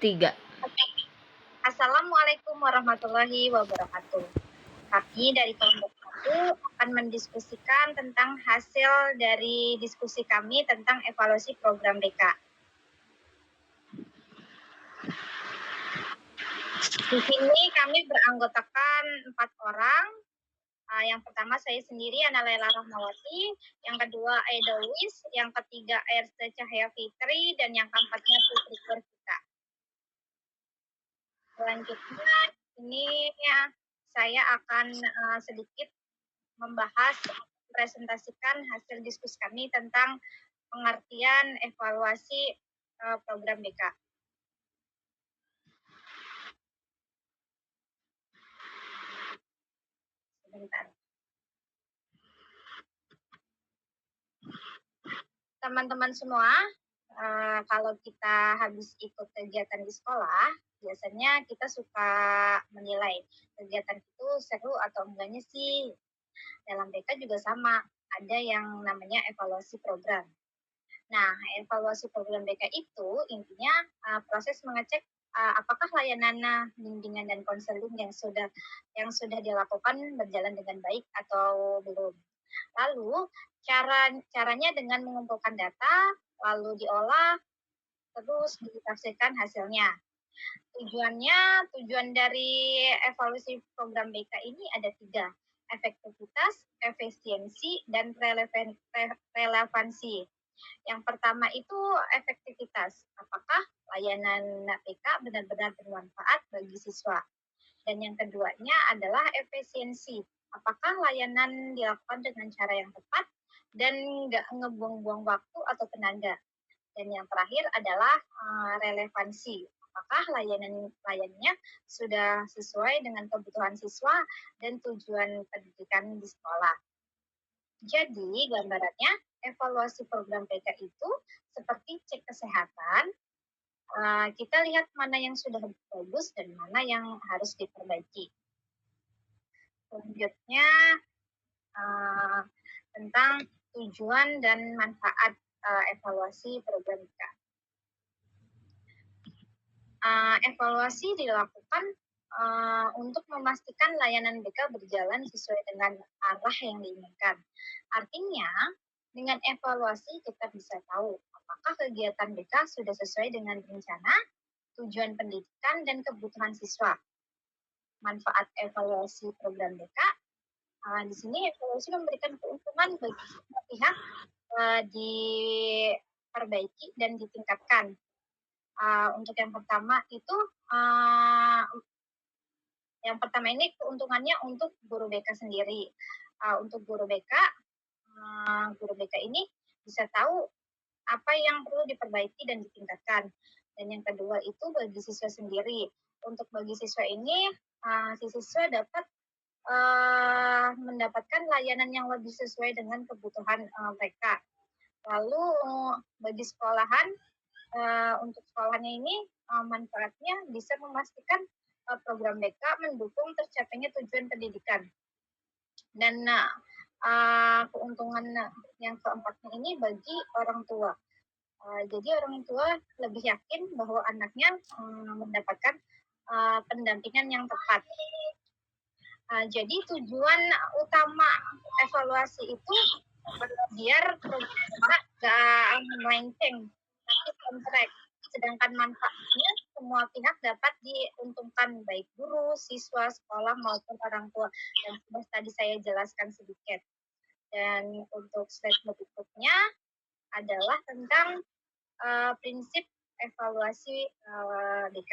3. Oke. Assalamualaikum warahmatullahi wabarakatuh. Kami dari kelompok 1 akan mendiskusikan tentang hasil dari diskusi kami tentang evaluasi program BK. Di sini kami beranggotakan 4 orang. Yang pertama saya sendiri, Ana Laila Rahmawati, yang kedua Aida Wis, yang ketiga Erste Cahaya Fitri, dan yang keempatnya Putri Persita. Selanjutnya ini saya akan sedikit membahas, presentasikan hasil diskusi kami tentang pengertian evaluasi program BK. Sebentar. Teman-teman semua, kalau kita habis ikut kegiatan di sekolah, biasanya kita suka menilai kegiatan itu seru atau enggaknya sih. Dalam BK juga sama, ada yang namanya evaluasi program. Nah, evaluasi program BK itu intinya proses mengecek apakah layanan bimbingan dan konseling yang sudah dilakukan berjalan dengan baik atau belum. Lalu caranya dengan mengumpulkan data, lalu diolah, terus ditafsirkan hasilnya. Tujuan dari evaluasi program BK ini ada 3, efektivitas, efisiensi, dan relevansi. Yang pertama itu efektivitas, apakah layanan BK benar-benar bermanfaat bagi siswa. Dan yang keduanya adalah efisiensi, apakah layanan dilakukan dengan cara yang tepat dan nggak ngebuang-buang waktu atau tenaga. Dan yang terakhir adalah relevansi, apakah layanannya sudah sesuai dengan kebutuhan siswa dan tujuan pendidikan di sekolah. Jadi gambarannya, evaluasi program BK itu seperti cek kesehatan, kita lihat mana yang sudah bagus dan mana yang harus diperbaiki. Selanjutnya tentang tujuan dan manfaat evaluasi program BK. Evaluasi dilakukan untuk memastikan layanan BK berjalan sesuai dengan arah yang diinginkan. Artinya, dengan evaluasi kita bisa tahu apakah kegiatan BK sudah sesuai dengan rencana, tujuan pendidikan, dan kebutuhan siswa. Manfaat evaluasi program BK, di sini evaluasi memberikan keuntungan bagi semua pihak, diperbaiki dan ditingkatkan. Untuk yang pertama itu, yang pertama ini keuntungannya untuk guru BK sendiri. Untuk guru BK ini bisa tahu apa yang perlu diperbaiki dan ditingkatkan. Dan yang kedua itu bagi siswa sendiri. Untuk bagi siswa ini, si siswa dapat mendapatkan layanan yang lebih sesuai dengan kebutuhan mereka. Lalu bagi sekolahan, untuk sekolahnya ini manfaatnya bisa memastikan program BK mendukung tercapainya tujuan pendidikan. Dan keuntungan yang keempatnya ini bagi orang tua. Jadi orang tua lebih yakin bahwa anaknya mendapatkan pendampingan yang tepat. Jadi tujuan utama evaluasi itu biar program nggak melenceng, tapi on track. Sedangkan manfaatnya semua pihak dapat diuntungkan, baik guru, siswa, sekolah, maupun orang tua. Dan sudah tadi saya jelaskan sedikit. Dan untuk slide berikutnya adalah tentang prinsip evaluasi BK.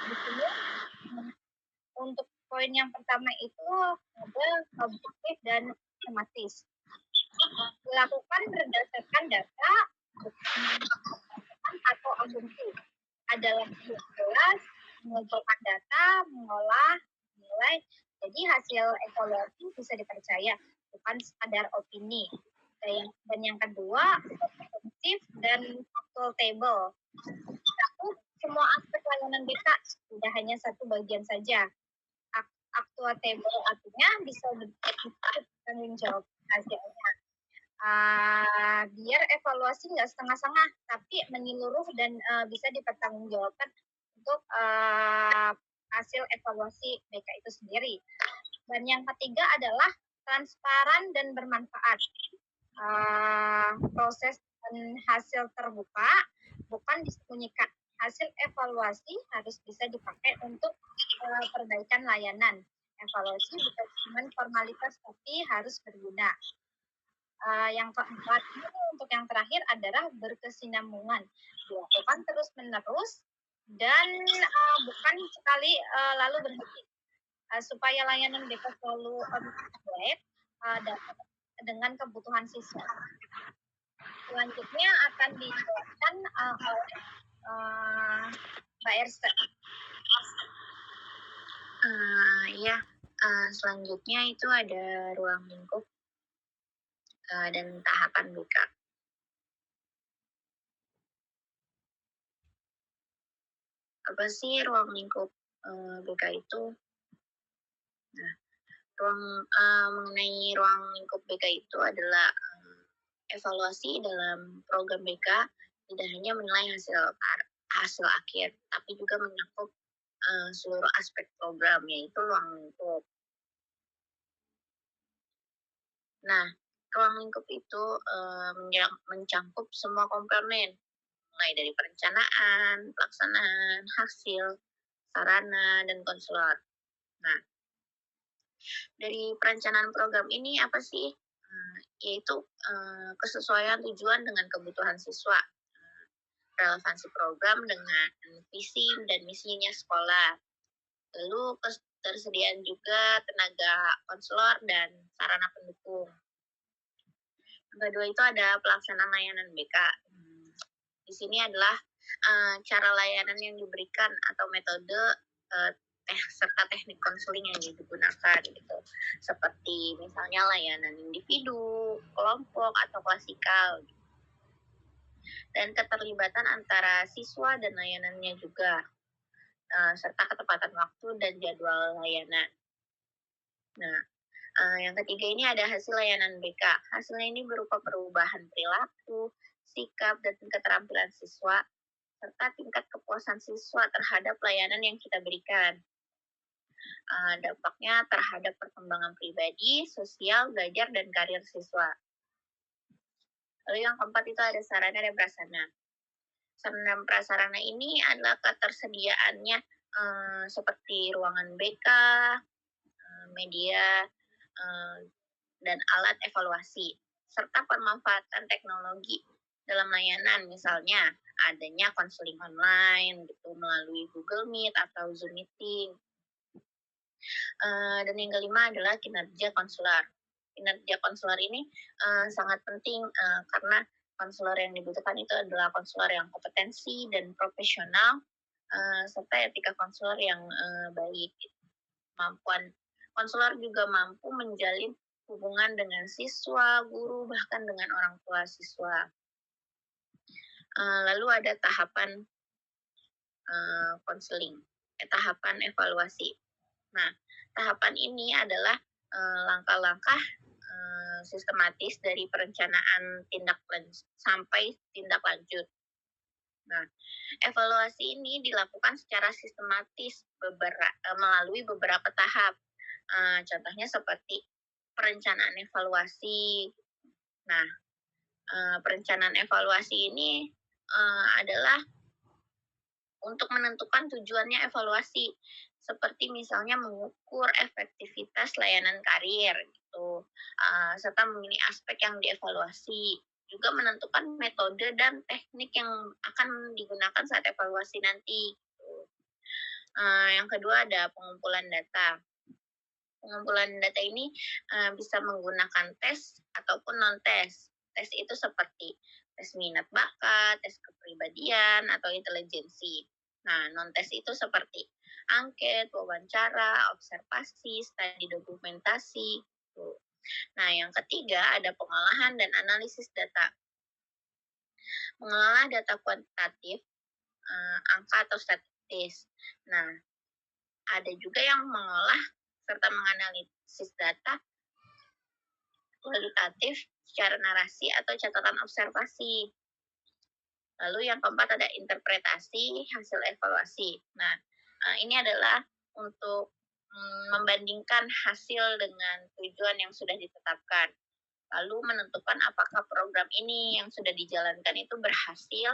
Di sini untuk poin yang pertama itu ada objektif dan sistematis. Dilakukan berdasarkan data atau asumsi. Adalah jelas, mengumpulkan data, mengolah, menilai. Jadi hasil evaluasi bisa dipercaya, bukan sekadar opini. Dan yang kedua, objektif dan accountable. Satu, semua aspek layanan BK, tidak hanya satu bagian saja. Accountable artinya bisa bertanggung jawab hasilnya. biar evaluasi nggak setengah-setengah, tapi menyeluruh dan bisa dipertanggungjawabkan untuk hasil evaluasi BK itu sendiri. Dan yang ketiga adalah transparan dan bermanfaat. Proses dan hasil terbuka, bukan disembunyikan. Hasil evaluasi harus bisa dipakai untuk perbaikan layanan. Evaluasi bukan cuma formalitas, tapi harus berguna. Yang keempat ini untuk yang terakhir adalah berkesinambungan, dilakukan terus-menerus dan bukan sekali lalu berhenti, supaya layanan BK selalu update dengan kebutuhan siswa. Selanjutnya akan dijelaskan oleh Mbak Ersa. Ya, selanjutnya itu ada ruang lingkup dan tahapan BK. Apa sih ruang lingkup BK itu? Nah, mengenai ruang lingkup BK itu adalah evaluasi dalam program BK tidak hanya menilai hasil akhir, tapi juga mencakup seluruh aspek program, yaitu ruang lingkup. Nah, ruang lingkup itu mencakup semua komponen, mulai dari perencanaan, pelaksanaan, hasil, sarana, dan konselor. Nah, dari perencanaan program ini apa sih? Yaitu kesesuaian tujuan dengan kebutuhan siswa, relevansi program dengan visi dan misinya sekolah, lalu ketersediaan juga tenaga konselor dan sarana pendukung. Yang kedua itu ada pelaksanaan layanan BK. Di sini adalah cara layanan yang diberikan atau metode serta teknik konseling yang digunakan gitu. Seperti misalnya layanan individu, kelompok, atau klasikal. Dan keterlibatan antara siswa dan layanannya juga. Serta ketepatan waktu dan jadwal layanan. Nah, yang ketiga ini ada hasil layanan BK. Hasilnya ini berupa perubahan perilaku, sikap, dan keterampilan siswa, serta tingkat kepuasan siswa terhadap layanan yang kita berikan. Dampaknya terhadap perkembangan pribadi, sosial, belajar, dan karir siswa. Lalu yang keempat itu ada sarana dan prasarana. Sarana dan prasarana ini adalah ketersediaannya seperti ruangan BK, media, dan alat evaluasi, serta pemanfaatan teknologi dalam layanan, misalnya adanya konseling online gitu melalui Google Meet atau Zoom Meeting. Dan yang kelima adalah kinerja konselor. Kinerja konselor ini sangat penting karena konselor yang dibutuhkan itu adalah konselor yang kompetensi dan profesional, serta etika konselor yang baik. Kemampuan konselor juga mampu menjalin hubungan dengan siswa, guru, bahkan dengan orang tua siswa. Lalu ada tahapan konseling, tahapan evaluasi. Nah, tahapan ini adalah langkah-langkah sistematis dari perencanaan tindak lanjut sampai tindak lanjut. Nah, evaluasi ini dilakukan secara sistematis melalui beberapa tahap. Contohnya seperti perencanaan evaluasi. Nah, perencanaan evaluasi ini adalah untuk menentukan tujuannya evaluasi, seperti misalnya mengukur efektivitas layanan karir gitu, serta memilih aspek yang dievaluasi, juga menentukan metode dan teknik yang akan digunakan saat evaluasi nanti. Gitu. Yang kedua ada pengumpulan data. Pengumpulan data ini bisa menggunakan tes ataupun non-tes. Tes itu seperti tes minat bakat, tes kepribadian, atau intelijensi. Nah, non-tes itu seperti angket, wawancara, observasi, studi dokumentasi. Nah, yang ketiga ada pengolahan dan analisis data. Mengolah data kuantitatif, angka atau statistis. Nah, ada juga yang mengolah serta menganalisis data kualitatif secara narasi atau catatan observasi. Lalu yang keempat ada interpretasi hasil evaluasi. Nah, ini adalah untuk membandingkan hasil dengan tujuan yang sudah ditetapkan. Lalu menentukan apakah program ini yang sudah dijalankan itu berhasil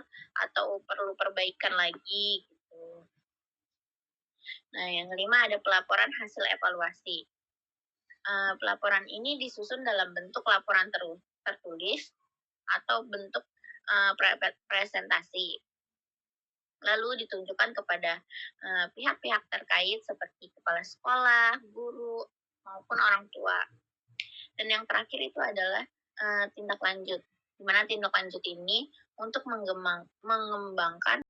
atau perlu perbaikan lagi gitu. Nah, yang kelima ada pelaporan hasil evaluasi. Pelaporan ini disusun dalam bentuk laporan tertulis atau bentuk presentasi. Lalu ditunjukkan kepada pihak-pihak terkait seperti kepala sekolah, guru, maupun orang tua. Dan yang terakhir itu adalah tindak lanjut, di mana tindak lanjut ini untuk mengembangkan